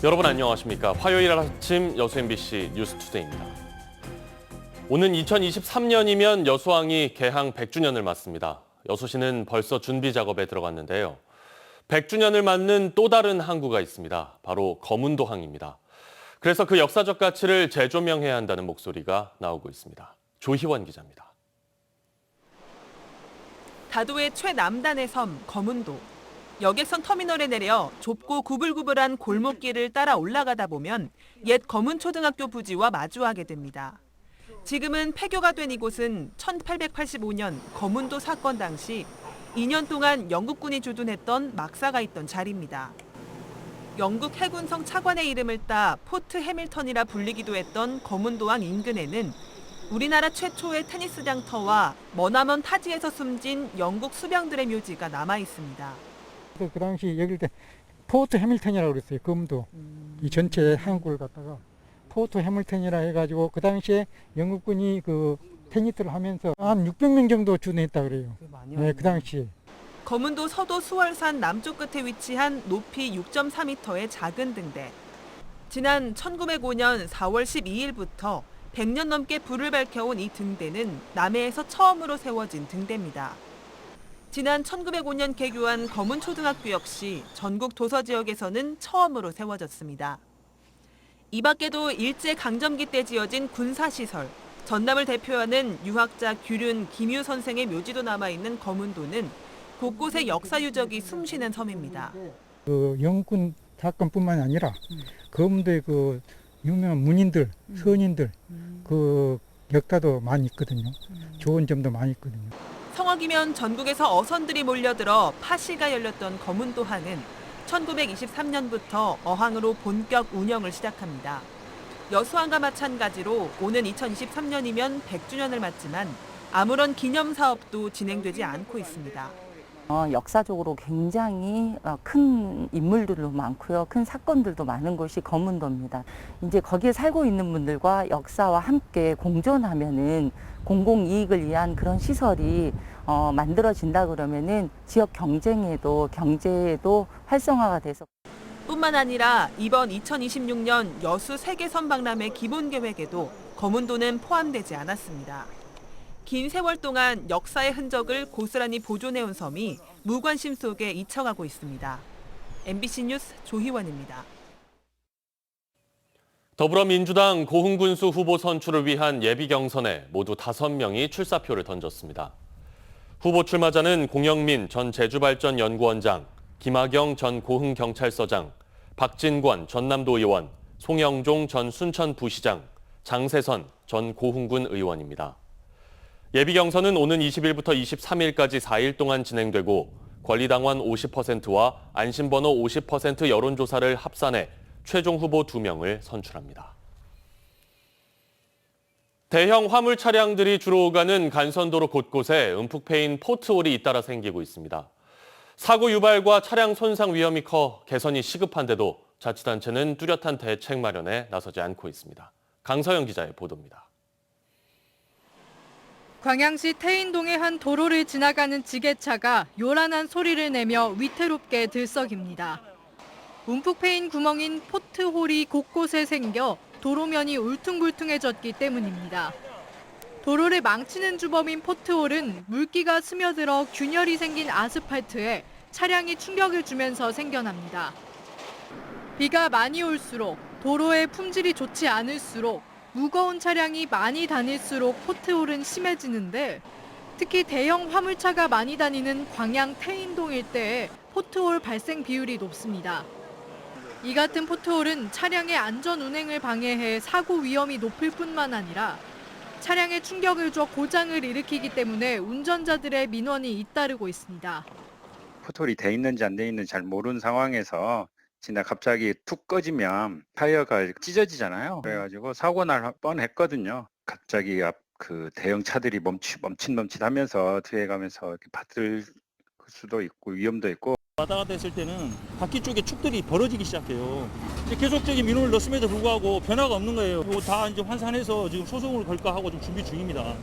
여러분 안녕하십니까? 화요일 아침 여수 MBC 뉴스투데이입니다. 오는 2023년이면 여수항이 개항 100주년을 맞습니다. 여수시는 벌써 준비 작업에 들어갔는데요. 100주년을 맞는 또 다른 항구가 있습니다. 바로 거문도항입니다. 그래서 그 역사적 가치를 재조명해야 한다는 목소리가 나오고 있습니다. 조희원 기자입니다. 다도의 최남단의 섬 거문도. 여객선 터미널에 내려 좁고 구불구불한 골목길을 따라 올라가다 보면 옛 거문초등학교 부지와 마주하게 됩니다. 지금은 폐교가 된 이곳은 1885년 거문도 사건 당시 2년 동안 영국군이 주둔했던 막사가 있던 자리입니다. 영국 해군성 차관의 이름을 따 포트 해밀턴이라 불리기도 했던 거문도항 인근에는 우리나라 최초의 테니스 장터와 머나먼 타지에서 숨진 영국 수병들의 묘지가 남아 있습니다. 그 당시 여길 때 포트 해밀턴이라고 그랬어요. 검도 이 전체 항구를 갖다가 포트 해밀턴이라 해가지고 그 당시에 영국군이 그 테니스를 하면서 한 600명 정도 주둔했다 그래요. 네, 그 당시에. 거문도 서도 수월산 남쪽 끝에 위치한 높이 6.4m의 작은 등대. 지난 1905년 4월 12일부터 100년 넘게 불을 밝혀온 이 등대는 남해에서 처음으로 세워진 등대입니다. 지난 1905년 개교한 거문초등학교 역시 전국 도서 지역에서는 처음으로 세워졌습니다. 이 밖에도 일제강점기 때 지어진 군사시설, 전남을 대표하는 유학자 규륜 김유 선생의 묘지도 남아있는 거문도는 곳곳에 역사 유적이 숨쉬는 섬입니다. 그 영국군 사건뿐만 아니라 검도의 그 유명한 문인들, 선인들 그 역사도 많이 있거든요. 좋은 점도 많이 있거든요. 성악이면 전국에서 어선들이 몰려들어 파시가 열렸던 거문도항은 1923년부터 어항으로 본격 운영을 시작합니다. 여수항과 마찬가지로 오는 2023년이면 100주년을 맞지만 아무런 기념 사업도 진행되지 않고 있습니다. 역사적으로 굉장히 큰 인물들도 많고요. 큰 사건들도 많은 곳이 거문도입니다. 이제 거기에 살고 있는 분들과 역사와 함께 공존하면은 공공이익을 위한 그런 시설이 만들어진다 그러면은 지역 경제에도 활성화가 돼서 뿐만 아니라 이번 2026년 여수 세계섬 박람회 기본 계획에도 거문도는 포함되지 않았습니다. 긴 세월 동안 역사의 흔적을 고스란히 보존해온 섬이 무관심 속에 잊혀가고 있습니다. MBC 뉴스 조희원입니다. 더불어민주당 고흥군수 후보 선출을 위한 예비 경선에 모두 5명이 출사표를 던졌습니다. 후보 출마자는 공영민 전 제주발전연구원장, 김하경 전 고흥경찰서장, 박진권 전남도 의원, 송영종 전 순천부시장, 장세선 전 고흥군 의원입니다. 예비 경선은 오는 20일부터 23일까지 4일 동안 진행되고 권리당원 50%와 안심번호 50% 여론조사를 합산해 최종 후보 2명을 선출합니다. 대형 화물 차량들이 주로 오가는 간선도로 곳곳에 움푹 패인 포트홀이 잇따라 생기고 있습니다. 사고 유발과 차량 손상 위험이 커 개선이 시급한데도 자치단체는 뚜렷한 대책 마련에 나서지 않고 있습니다. 강서영 기자의 보도입니다. 광양시 태인동의 한 도로를 지나가는 지게차가 요란한 소리를 내며 위태롭게 들썩입니다. 움푹 패인 구멍인 포트홀이 곳곳에 생겨 도로면이 울퉁불퉁해졌기 때문입니다. 도로를 망치는 주범인 포트홀은 물기가 스며들어 균열이 생긴 아스팔트에 차량이 충격을 주면서 생겨납니다. 비가 많이 올수록 도로의 품질이 좋지 않을수록 무거운 차량이 많이 다닐수록 포트홀은 심해지는데 특히 대형 화물차가 많이 다니는 광양 태인동 일대에 포트홀 발생 비율이 높습니다. 이 같은 포트홀은 차량의 안전 운행을 방해해 사고 위험이 높을 뿐만 아니라 차량에 충격을 줘 고장을 일으키기 때문에 운전자들의 민원이 잇따르고 있습니다. 포트홀이 돼 있는지 안 돼 있는지 잘 모르는 상황에서 진짜 갑자기 툭 꺼지면 타이어가 찢어지잖아요. 그래가지고 사고 날 뻔했거든요. 갑자기 그 대형 차들이 멈칫하면서 뒤에 가면서 이렇게 받을 수도 있고 위험도 있고. 왔다 갔다 했을 때는 바퀴 쪽에 축들이 벌어지기 시작해요. 이제 계속적인 민원을 넣었음에도 불구하고 변화가 없는 거예요. 이거 다 이제 환산해서 지금 소송을 걸까 하고 좀 준비 중입니다.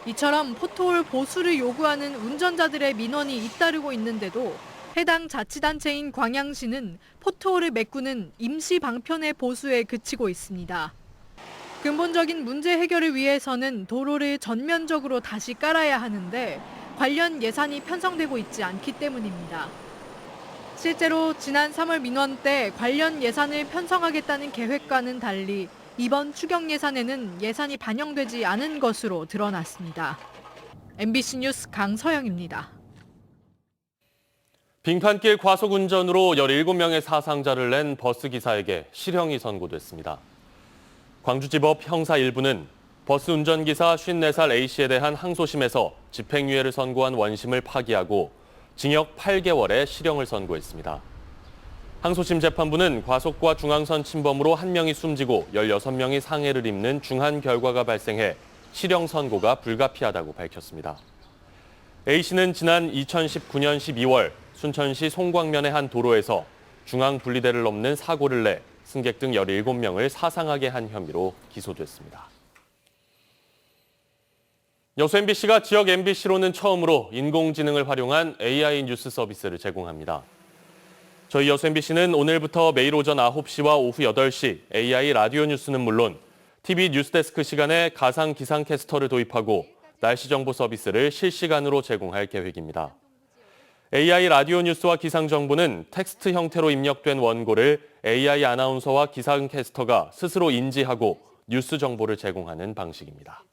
이처럼 포트홀 보수를 요구하는 운전자들의 민원이 잇따르고 있는데도 해당 자치단체인 광양시는 포트홀을 메꾸는 임시 방편의 보수에 그치고 있습니다. 근본적인 문제 해결을 위해서는 도로를 전면적으로 다시 깔아야 하는데 관련 예산이 편성되고 있지 않기 때문입니다. 실제로 지난 3월 민원 때 관련 예산을 편성하겠다는 계획과는 달리 이번 추경 예산에는 예산이 반영되지 않은 것으로 드러났습니다. MBC 뉴스 강서영입니다. 빙판길 과속운전으로 17명의 사상자를 낸 버스기사에게 실형이 선고됐습니다. 광주지법 형사 1부는 버스 운전기사 54살 A씨에 대한 항소심에서 집행유예를 선고한 원심을 파기하고 징역 8개월의 실형을 선고했습니다. 항소심 재판부는 과속과 중앙선 침범으로 1명이 숨지고 16명이 상해를 입는 중한 결과가 발생해 실형 선고가 불가피하다고 밝혔습니다. A씨는 지난 2019년 12월 순천시 송광면의 한 도로에서 중앙 분리대를 넘는 사고를 내 승객 등 17명을 사상하게 한 혐의로 기소됐습니다. 여수 MBC가 지역 MBC로는 처음으로 인공지능을 활용한 AI 뉴스 서비스를 제공합니다. 저희 여수 MBC는 오늘부터 매일 오전 9시와 오후 8시 AI 라디오 뉴스는 물론 TV 뉴스데스크 시간에 가상 기상캐스터를 도입하고 날씨 정보 서비스를 실시간으로 제공할 계획입니다. AI 라디오 뉴스와 기상 정보는 텍스트 형태로 입력된 원고를 AI 아나운서와 기상캐스터가 스스로 인지하고 뉴스 정보를 제공하는 방식입니다.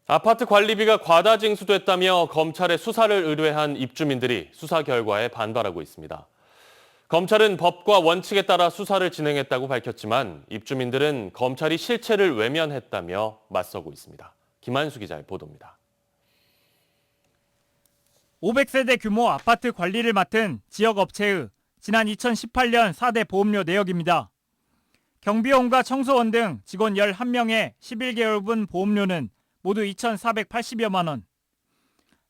아파트 관리비가 과다 징수됐다며 검찰에 수사를 의뢰한 입주민들이 수사 결과에 반발하고 있습니다. 검찰은 법과 원칙에 따라 수사를 진행했다고 밝혔지만 입주민들은 검찰이 실체를 외면했다며 맞서고 있습니다. 김한수 기자의 보도입니다. 500세대 규모 아파트 관리를 맡은 지역업체의 지난 2018년 4대 보험료 내역입니다. 경비원과 청소원 등 직원 11명의 11개월분 보험료는 모두 2,480여만 원.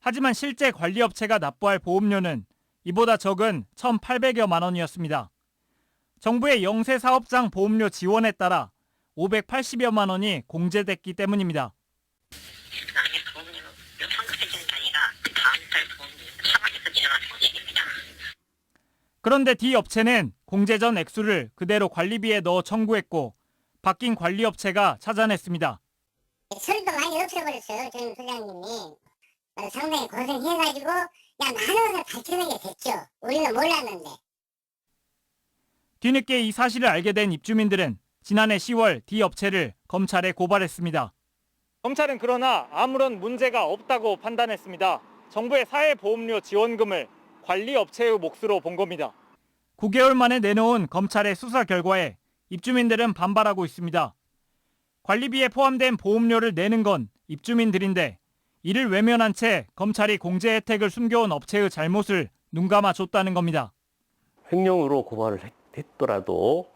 하지만 실제 관리업체가 납부할 보험료는 이보다 적은 1,800여만 원이었습니다. 정부의 영세 사업장 보험료 지원에 따라 580여만 원이 공제됐기 때문입니다. 그런데 D 업체는 공제 전 액수를 그대로 관리비에 넣어 청구했고 바뀐 관리업체가 찾아냈습니다. 서류도 많이 없애버렸어요. 저희 소장님이. 상당히 고생해가지고 야 나는 밝혀내게 됐죠. 우리는 몰랐는데. 뒤늦게 이 사실을 알게 된 입주민들은 지난해 10월 D 업체를 검찰에 고발했습니다. 검찰은 그러나 아무런 문제가 없다고 판단했습니다. 정부의 사회보험료 지원금을 관리업체의 몫으로 본 겁니다. 9개월 만에 내놓은 검찰의 수사 결과에 입주민들은 반발하고 있습니다. 관리비에 포함된 보험료를 내는 건 입주민들인데 이를 외면한 채 검찰이 공제 혜택을 숨겨온 업체의 잘못을 눈감아 줬다는 겁니다. 횡령으로 고발을 했더라도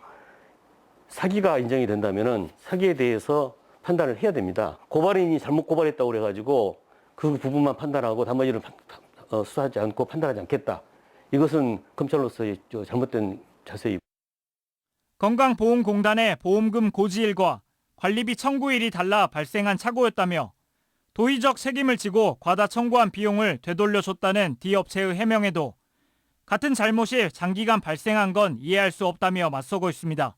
사기가 인정이 된다면 사기에 대해서 판단을 해야 됩니다. 고발인이 잘못 고발했다고 그래가지고 그 부분만 판단하고 나머지는 수사하지 않고 판단하지 않겠다. 이것은 검찰로서의 잘못된 자세입니다. 건강보험공단의 보험금 고지일과 관리비 청구일이 달라 발생한 착오였다며 도의적 책임을 지고 과다 청구한 비용을 되돌려줬다는 D 업체의 해명에도 같은 잘못이 장기간 발생한 건 이해할 수 없다며 맞서고 있습니다.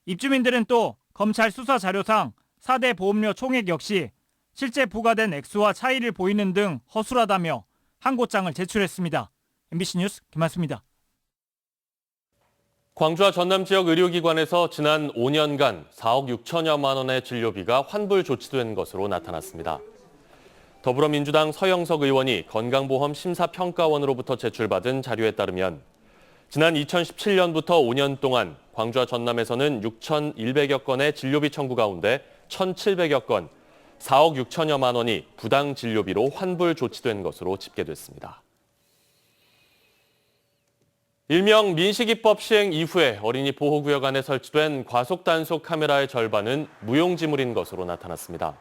입주민들은 또 검찰 수사 자료상 4대 보험료 총액 역시 실제 부과된 액수와 차이를 보이는 등 허술하다며 항고장을 제출했습니다. MBC 뉴스 김한수입니다. 광주와 전남 지역 의료기관에서 지난 5년간 4억 6천여만 원의 진료비가 환불 조치된 것으로 나타났습니다. 더불어민주당 서영석 의원이 건강보험 심사평가원으로부터 제출받은 자료에 따르면 지난 2017년부터 5년 동안 광주와 전남에서는 6,100여 건의 진료비 청구 가운데 1,700여 건, 4억 6천여만 원이 부당 진료비로 환불 조치된 것으로 집계됐습니다. 일명 민식이법 시행 이후에 어린이 보호구역 안에 설치된 과속단속 카메라의 절반은 무용지물인 것으로 나타났습니다.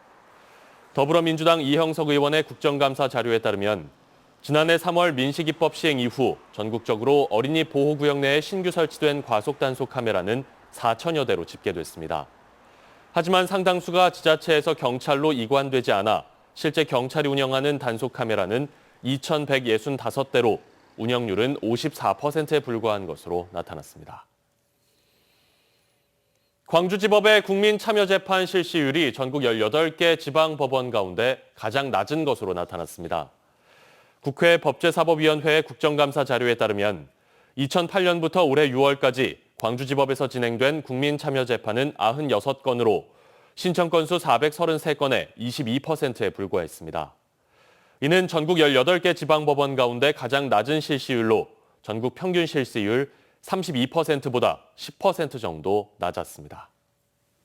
더불어민주당 이형석 의원의 국정감사 자료에 따르면 지난해 3월 민식이법 시행 이후 전국적으로 어린이 보호구역 내에 신규 설치된 과속단속 카메라는 4천여 대로 집계됐습니다. 하지만 상당수가 지자체에서 경찰로 이관되지 않아 실제 경찰이 운영하는 단속 카메라는 2,165대로 운영률은 54%에 불과한 것으로 나타났습니다. 광주지법의 국민참여재판 실시율이 전국 18개 지방법원 가운데 가장 낮은 것으로 나타났습니다. 국회 법제사법위원회 국정감사 자료에 따르면 2008년부터 올해 6월까지 광주지법에서 진행된 국민참여재판은 96건으로 신청 건수 433건에 22%에 불과했습니다. 이는 전국 18개 지방법원 가운데 가장 낮은 실시율로 전국 평균 실시율 32%보다 10% 정도 낮았습니다.